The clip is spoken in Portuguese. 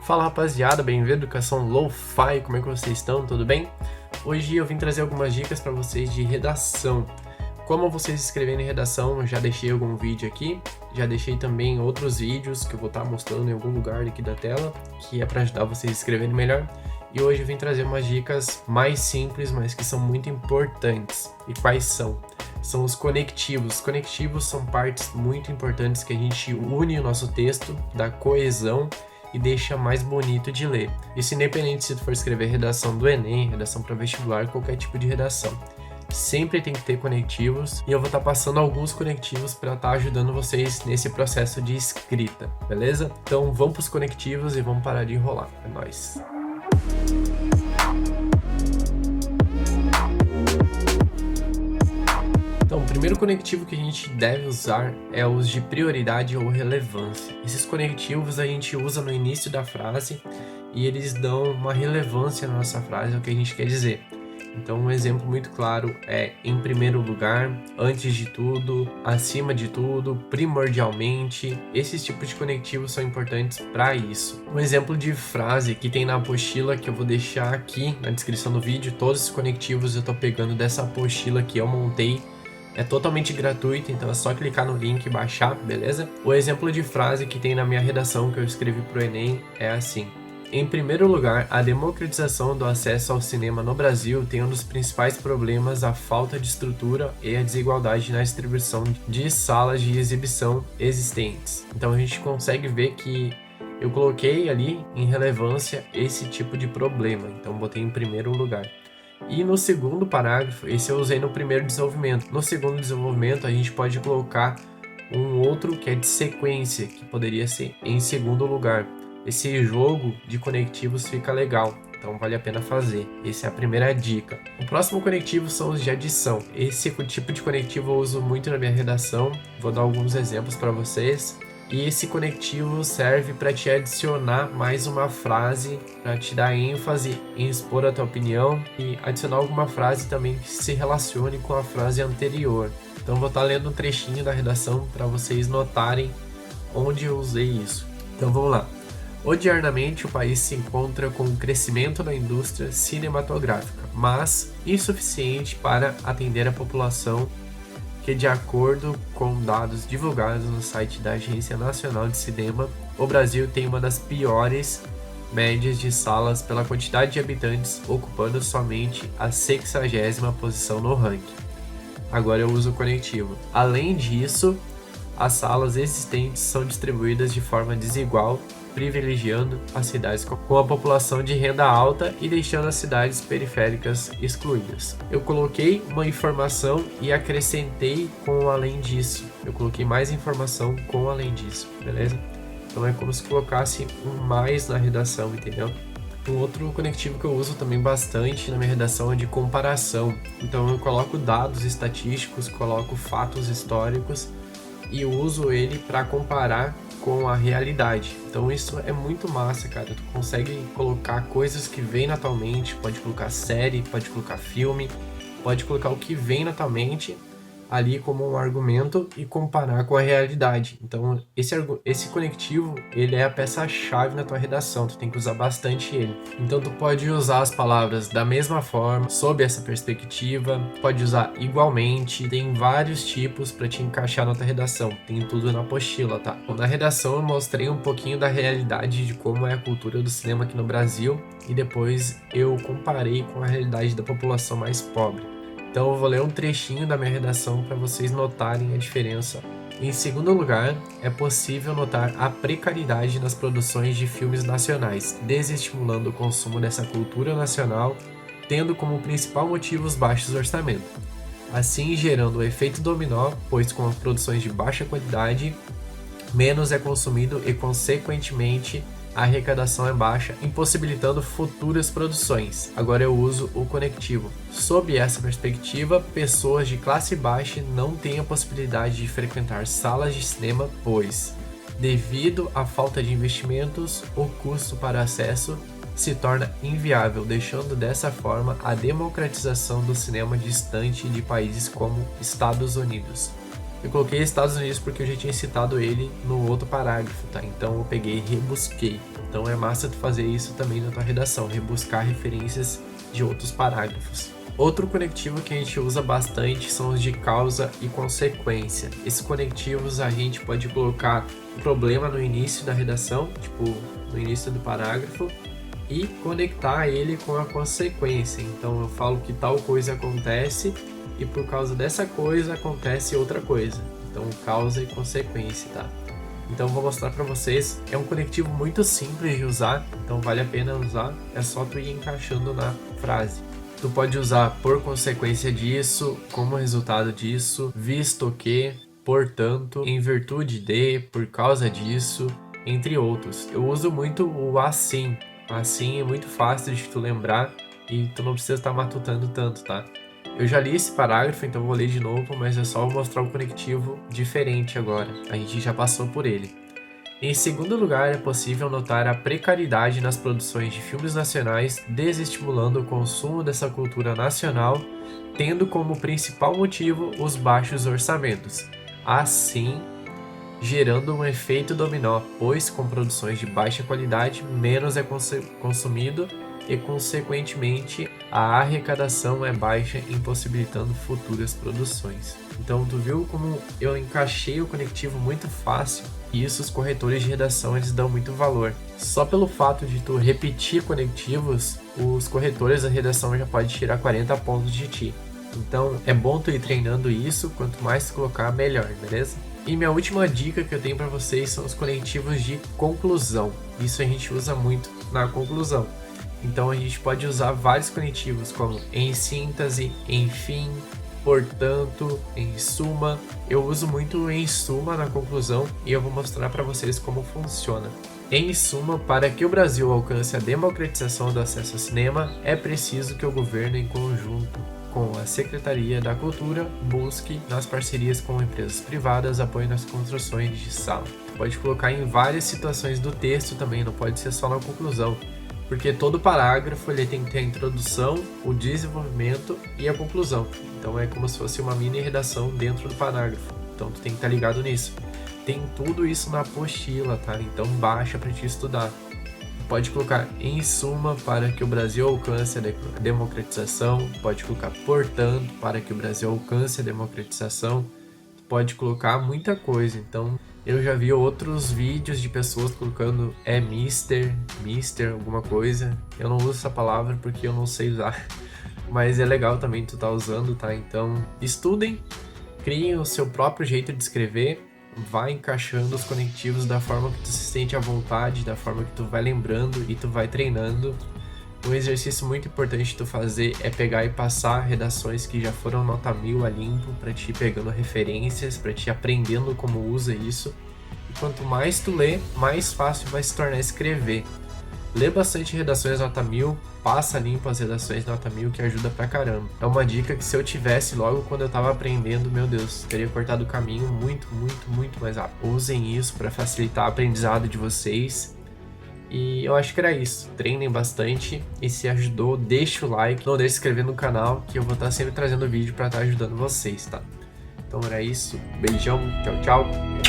Fala rapaziada, bem-vindo à Educação Lo-Fi, como é que vocês estão? Tudo bem? Hoje eu vim trazer algumas dicas para vocês de redação. Como vocês escreverem redação, eu já deixei algum vídeo aqui, já deixei também outros vídeos que eu vou estar mostrando em algum lugar aqui da tela, que é para ajudar vocês a escreverem melhor. E hoje eu vim trazer umas dicas mais simples, mas que são muito importantes. E quais são? São os conectivos. Os conectivos são partes muito importantes que a gente une o nosso texto, dá coesão e deixa mais bonito de ler. Isso independente se tu for escrever redação do Enem, redação para vestibular, qualquer tipo de redação. Sempre tem que ter conectivos e eu vou estar passando alguns conectivos para estar ajudando vocês nesse processo de escrita, beleza? Então vamos para os conectivos e vamos parar de enrolar. É nóis! Então, o primeiro conectivo que a gente deve usar é os de prioridade ou relevância. Esses conectivos a gente usa no início da frase e eles dão uma relevância na nossa frase, ao que a gente quer dizer. Então, um exemplo muito claro é em primeiro lugar, antes de tudo, acima de tudo, primordialmente. Esses tipos de conectivos são importantes para isso. Um exemplo de frase que tem na apostila que eu vou deixar aqui na descrição do vídeo. Todos os conectivos eu estou pegando dessa apostila que eu montei. É totalmente gratuito, então é só clicar no link e baixar, beleza? O exemplo de frase que tem na minha redação que eu escrevi pro Enem é assim: em primeiro lugar, a democratização do acesso ao cinema no Brasil tem um dos principais problemas a falta de estrutura e a desigualdade na distribuição de salas de exibição existentes. Então a gente consegue ver que eu coloquei ali em relevância esse tipo de problema, então botei em primeiro lugar. E no segundo parágrafo, esse eu usei no primeiro desenvolvimento. No segundo desenvolvimento, a gente pode colocar um outro que é de sequência, que poderia ser em segundo lugar. Esse jogo de conectivos fica legal, então vale a pena fazer. Essa é a primeira dica. O próximo conectivo são os de adição. Esse tipo de conectivo eu uso muito na minha redação. Vou dar alguns exemplos para vocês. E esse conectivo serve para te adicionar mais uma frase, para te dar ênfase em expor a tua opinião e adicionar alguma frase também que se relacione com a frase anterior. Então vou estar lendo um trechinho da redação para vocês notarem onde eu usei isso. Então vamos lá. Odiernamente, o país se encontra com um crescimento da indústria cinematográfica, mas insuficiente para atender a população que, de acordo com dados divulgados no site da Agência Nacional de Cinema, o Brasil tem uma das piores médias de salas pela quantidade de habitantes, ocupando somente a 60ª posição no ranking. Agora eu uso o conectivo. Além disso, as salas existentes são distribuídas de forma desigual, privilegiando as cidades com a população de renda alta e deixando as cidades periféricas excluídas. Eu coloquei uma informação e acrescentei com além disso. Eu coloquei mais informação com além disso, beleza? Então é como se colocasse um mais na redação, entendeu? Um outro conectivo que eu uso também bastante na minha redação é de comparação. Então eu coloco dados estatísticos, coloco fatos históricos e uso ele para comparar com a realidade. Então isso é muito massa, cara. Tu consegue colocar coisas que vêm na tua mente, pode colocar série, pode colocar filme, pode colocar o que vem na tua mente ali como um argumento e comparar com a realidade. Então esse conectivo, ele é a peça-chave na tua redação, tu tem que usar bastante ele. Então tu pode usar as palavras da mesma forma, sob essa perspectiva, pode usar igualmente, tem vários tipos para te encaixar na tua redação, tem tudo na apostila, tá? Bom, na redação eu mostrei um pouquinho da realidade de como é a cultura do cinema aqui no Brasil e depois eu comparei com a realidade da população mais pobre. Então eu vou ler um trechinho da minha redação para vocês notarem a diferença. Em segundo lugar, é possível notar a precariedade nas produções de filmes nacionais, desestimulando o consumo dessa cultura nacional, tendo como principal motivo os baixos orçamentos. Assim gerando o efeito dominó, pois com as produções de baixa qualidade, menos é consumido e consequentemente a arrecadação é baixa, impossibilitando futuras produções. Agora eu uso o conectivo. Sob essa perspectiva, pessoas de classe baixa não têm a possibilidade de frequentar salas de cinema, pois, devido à falta de investimentos, o custo para acesso se torna inviável, deixando dessa forma a democratização do cinema distante de países como Estados Unidos. Eu coloquei Estados Unidos porque eu já tinha citado ele no outro parágrafo, tá? Então eu peguei e rebusquei. Então é massa tu fazer isso também na tua redação, rebuscar referências de outros parágrafos. Outro conectivo que a gente usa bastante são os de causa e consequência. Esses conectivos a gente pode colocar o problema no início da redação, tipo no início do parágrafo, e conectar ele com a consequência. Então eu falo que tal coisa acontece e por causa dessa coisa acontece outra coisa. Então causa e consequência, tá? Então vou mostrar para vocês. É um conectivo muito simples de usar, então vale a pena usar. É só tu ir encaixando na frase. Tu pode usar por consequência disso, como resultado disso, visto que, portanto, em virtude de, por causa disso, entre outros. Eu uso muito o assim. Assim é muito fácil de tu lembrar e tu não precisa estar matutando tanto, tá? Eu já li esse parágrafo, então vou ler de novo, mas é só mostrar um conectivo diferente agora. A gente já passou por ele. Em segundo lugar, é possível notar a precariedade nas produções de filmes nacionais, desestimulando o consumo dessa cultura nacional, tendo como principal motivo os baixos orçamentos. Assim, gerando um efeito dominó, pois com produções de baixa qualidade, menos é consumido e, consequentemente, a arrecadação é baixa, impossibilitando futuras produções. Então, tu viu como eu encaixei o conectivo muito fácil? E isso os corretores de redação eles dão muito valor. Só pelo fato de tu repetir conectivos, os corretores da redação já podem tirar 40 pontos de ti. Então, é bom tu ir treinando isso, quanto mais tu colocar, melhor, beleza? E minha última dica que eu tenho para vocês são os conectivos de conclusão. Isso a gente usa muito na conclusão. Então a gente pode usar vários conectivos como em síntese, enfim, portanto, em suma. Eu uso muito em suma na conclusão e eu vou mostrar para vocês como funciona. Em suma, para que o Brasil alcance a democratização do acesso ao cinema, é preciso que o governo, em conjunto com a Secretaria da Cultura, busque, nas parcerias com empresas privadas, apoio nas construções de sala. Pode colocar em várias situações do texto também, não pode ser só na conclusão. Porque todo parágrafo ele tem que ter a introdução, o desenvolvimento e a conclusão. Então é como se fosse uma mini redação dentro do parágrafo. Então tu tem que estar ligado nisso. Tem tudo isso na apostila, tá? Então baixa para te estudar. Pode colocar em suma para que o Brasil alcance a democratização. Pode colocar portanto para que o Brasil alcance a democratização. Pode colocar muita coisa. Então eu já vi outros vídeos de pessoas colocando Mister, alguma coisa. Eu não uso essa palavra porque eu não sei usar. Mas é legal também tu tá usando, tá? Então estudem, criem o seu próprio jeito de escrever. Vai encaixando os conectivos da forma que tu se sente à vontade, da forma que tu vai lembrando e tu vai treinando. Um exercício muito importante tu fazer é pegar e passar redações que já foram nota 1000 a limpo, para te ir pegando referências, para te ir aprendendo como usa isso. E quanto mais tu lê, mais fácil vai se tornar escrever. Lê bastante redações nota 1000, passa limpo as redações nota 1000 que ajuda pra caramba. É uma dica que se eu tivesse logo quando eu tava aprendendo, meu Deus, teria cortado o caminho muito mais rápido. Usem isso para facilitar o aprendizado de vocês. E eu acho que era isso. Treinem bastante e se ajudou, deixa o like, não deixe de se inscrever no canal que eu vou estar sempre trazendo vídeo para estar ajudando vocês, tá? Então era isso. Beijão, tchau, tchau.